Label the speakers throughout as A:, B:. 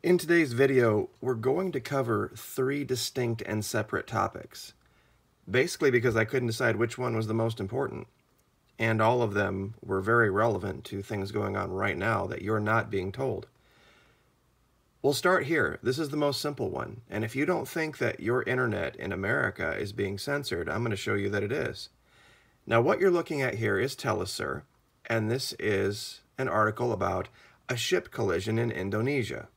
A: In today's video, we're going to cover three distinct and separate topics, basically because I couldn't decide which one was the most important, and all of them were very relevant to things going on right now that you're not being told. We'll start here. This is the most simple one, and if you don't think that your internet in America is being censored, I'm going to show you that it is. Now, what you're looking at here is Telesur, and this is an article about a ship collision in Indonesia.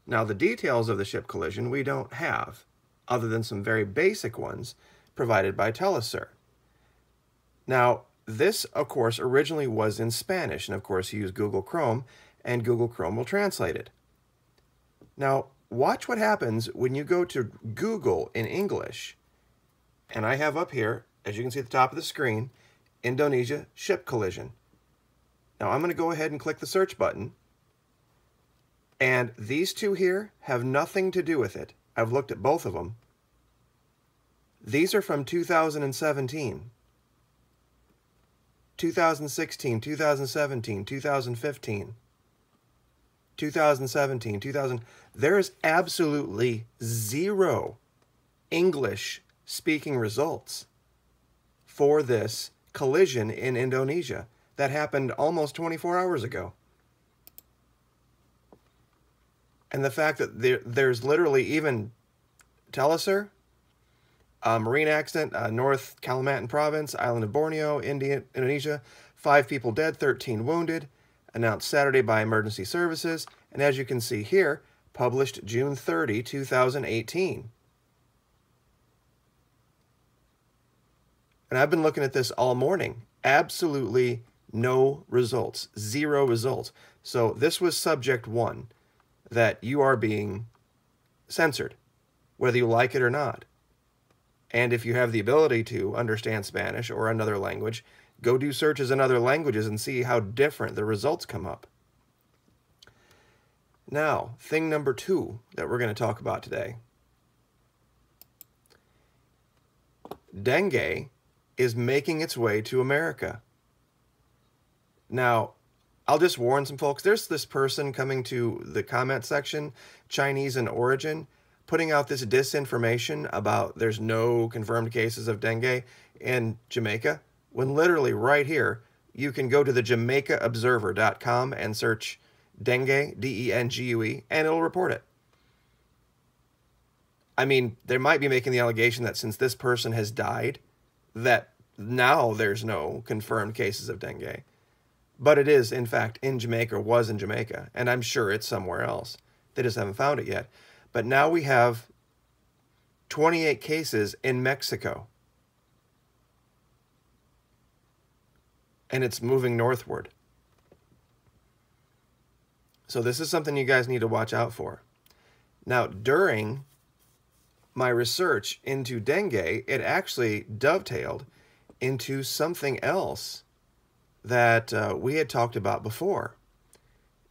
A: Now, the details of the ship collision we don't have, other than some very basic ones provided by Telesur. Now, this, of course, originally was in Spanish, and of course you use Google Chrome, and Google Chrome will translate it. Now, watch what happens when you go to Google in English. And I have up here, as you can see at the top of the screen, Indonesia ship collision. Now, I'm going to go ahead and click the search button. And these two here have nothing to do with it. I've looked at both of them. These are from 2017, 2016, 2017, 2015, 2017, 2000. There is absolutely zero English-speaking results for this collision in Indonesia that happened almost 24 hours ago. And the fact that there's literally even Telesur, marine accident, North Kalimantan province, island of Borneo, Indonesia, 5 people dead, 13 wounded, announced Saturday by emergency services, and as you can see here, published June 30, 2018. And I've been looking at this all morning. Absolutely no results, zero results. So this was subject 1. That you are being censored, whether you like it or not. And if you have the ability to understand Spanish or another language, go do searches in other languages and see how different the results come up. Now, thing number 2 that we're going to talk about today. Dengue is making its way to America. Now, I'll just warn some folks, there's this person coming to the comment section, Chinese in origin, putting out this disinformation about there's no confirmed cases of dengue in Jamaica, when literally right here, you can go to the JamaicaObserver.com and search dengue, D-E-N-G-U-E, and it'll report it. I mean, they might be making the allegation that since this person has died, that now there's no confirmed cases of dengue. But it is, in fact, in Jamaica, or was in Jamaica, and I'm sure it's somewhere else. They just haven't found it yet. But now we have 28 cases in Mexico. And it's moving northward. So this is something you guys need to watch out for. Now, during my research into dengue, it actually dovetailed into something else that we had talked about before,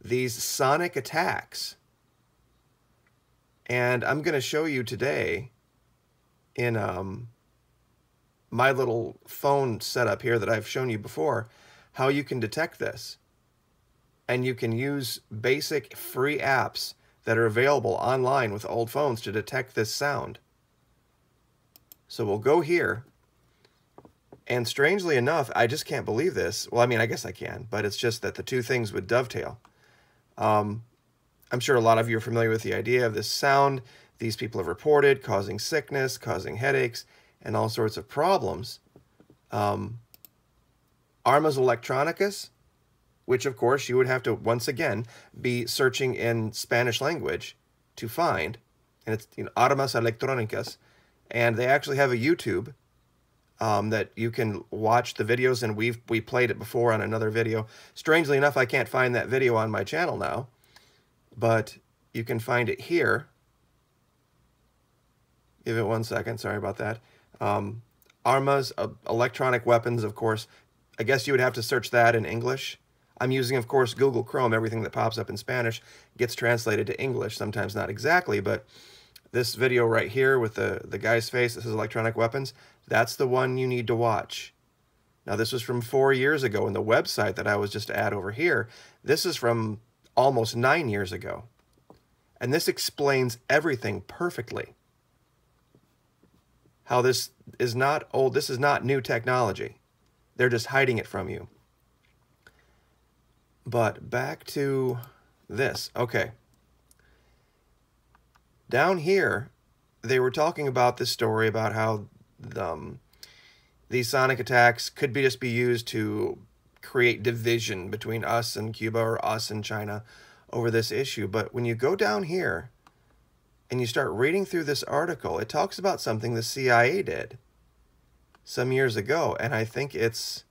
A: these sonic attacks. And I'm going to show you today in my little phone setup here that I've shown you before, how you can detect this. And you can use basic free apps that are available online with old phones to detect this sound. So we'll go here. And strangely enough, I just can't believe this. Well, I mean, I guess I can, but it's just that the two things would dovetail. I'm sure a lot of you are familiar with the idea of this sound these people have reported causing sickness, causing headaches, and all sorts of problems. Armas electronicas, which of course you would have to, once again, be searching in Spanish language to find. And it's, armas electronicas. And they actually have a YouTube that you can watch the videos, and we played it before on another video. Strangely enough, I can't find that video on my channel now, but you can find it here. Give it 1 second, sorry about that. Armas, electronic weapons, of course. I guess you would have to search that in English. I'm using, of course, Google Chrome. Everything that pops up in Spanish gets translated to English, sometimes not exactly, but this video right here with the guy's face, this is electronic weapons, that's the one you need to watch. Now, this was from 4 years ago, and the website that I was just at over here, this is from almost 9 years ago. And this explains everything perfectly. How this is not old, this is not new technology. They're just hiding it from you. But back to this. Okay. Down here, they were talking about this story about how these sonic attacks could just be used to create division between us and Cuba or us and China over this issue. But when you go down here and you start reading through this article, it talks about something the CIA did some years ago, and I think it's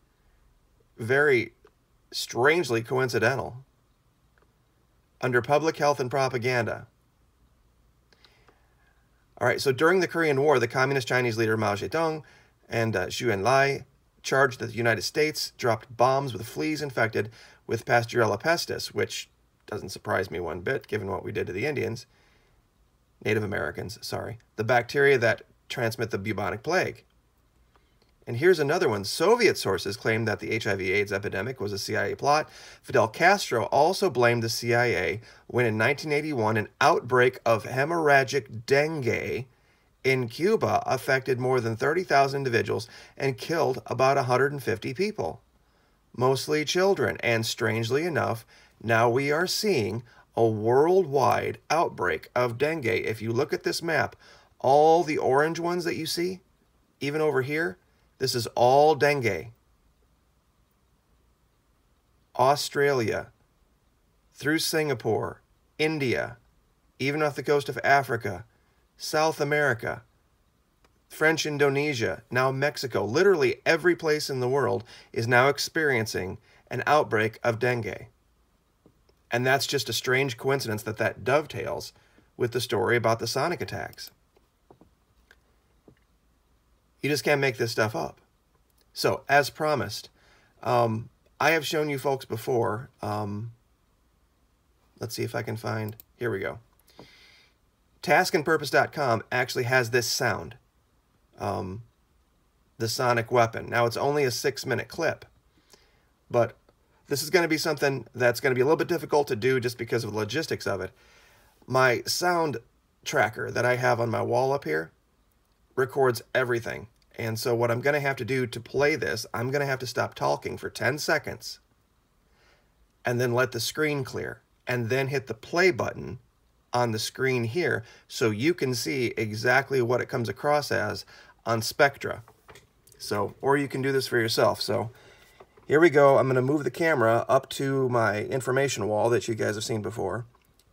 A: very strangely coincidental. Under public health and propaganda. All right, so during the Korean War, the communist Chinese leader Mao Zedong and Zhou Enlai charged that the United States dropped bombs with fleas infected with Pasteurella pestis, which doesn't surprise me one bit, given what we did to the Indians, Native Americans, sorry, the bacteria that transmit the bubonic plague. And here's another one. Soviet sources claim that the HIV/AIDS epidemic was a CIA plot. Fidel Castro also blamed the CIA when in 1981 an outbreak of hemorrhagic dengue in Cuba affected more than 30,000 individuals and killed about 150 people, mostly children. And strangely enough, now we are seeing a worldwide outbreak of dengue. If you look at this map, all the orange ones that you see, even over here, this is all dengue. Australia, through Singapore, India, even off the coast of Africa, South America, French Indonesia, now Mexico. Literally every place in the world is now experiencing an outbreak of dengue. And that's just a strange coincidence that dovetails with the story about the sonic attacks. You just can't make this stuff up. So, as promised, I have shown you folks before. Let's see if I can find... Here we go. Taskandpurpose.com actually has this sound. The sonic weapon. Now, it's only a 6-minute clip. But this is going to be something that's going to be a little bit difficult to do just because of the logistics of it. My sound tracker that I have on my wall up here records everything. And so what I'm going to have to do to play this, I'm going to have to stop talking for 10 seconds and then let the screen clear and then hit the play button on the screen here so you can see exactly what it comes across as on Spectra. So, or you can do this for yourself. So here we go. I'm going to move the camera up to my information wall that you guys have seen before.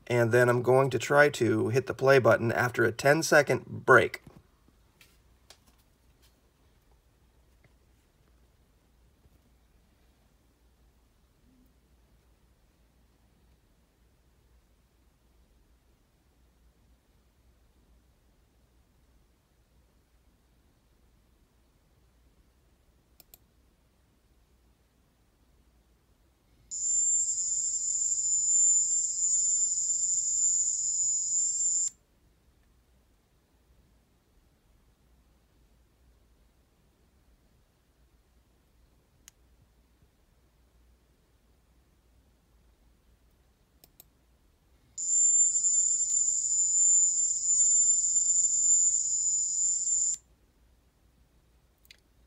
A: And then I'm going to try to hit the play button after a 10-second break.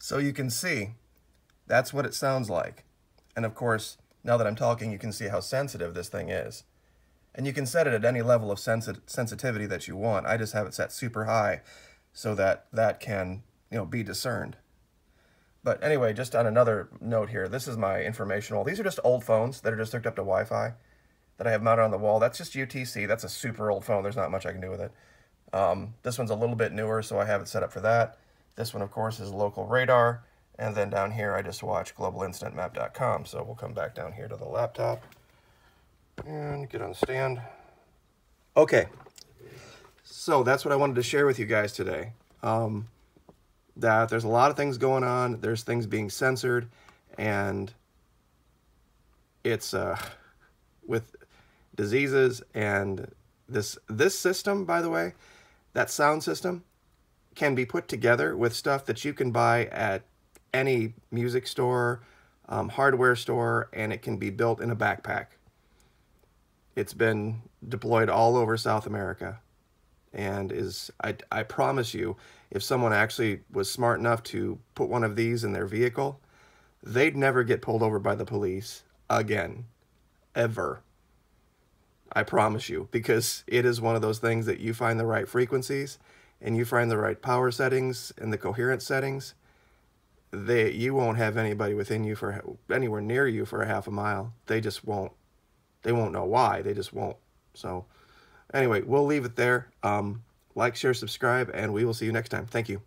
A: So you can see, that's what it sounds like. And of course, now that I'm talking, you can see how sensitive this thing is. And you can set it at any level of sensitivity that you want. I just have it set super high so that that can, be discerned. But anyway, just on another note here, this is my informational. These are just old phones that are just hooked up to Wi-Fi that I have mounted on the wall. That's just UTC. That's a super old phone. There's not much I can do with it. This one's a little bit newer, so I have it set up for that. This one, of course, is local radar. And then down here, I just watch globalincidentmap.com. So we'll come back down here to the laptop and get on the stand. Okay. So that's what I wanted to share with you guys today. That there's a lot of things going on. There's things being censored. And it's with diseases and this system, by the way, that sound system, can be put together with stuff that you can buy at any music store, hardware store, and it can be built in a backpack. It's been deployed all over South America, and I promise you, if someone actually was smart enough to put one of these in their vehicle, they'd never get pulled over by the police again, ever. I promise you, because it is one of those things that you find the right frequencies and you find the right power settings and the coherence settings, you won't have anybody within you for anywhere near you for a half a mile. They just won't. They won't know why. They just won't. So anyway, we'll leave it there. Like, share, subscribe, and we will see you next time. Thank you.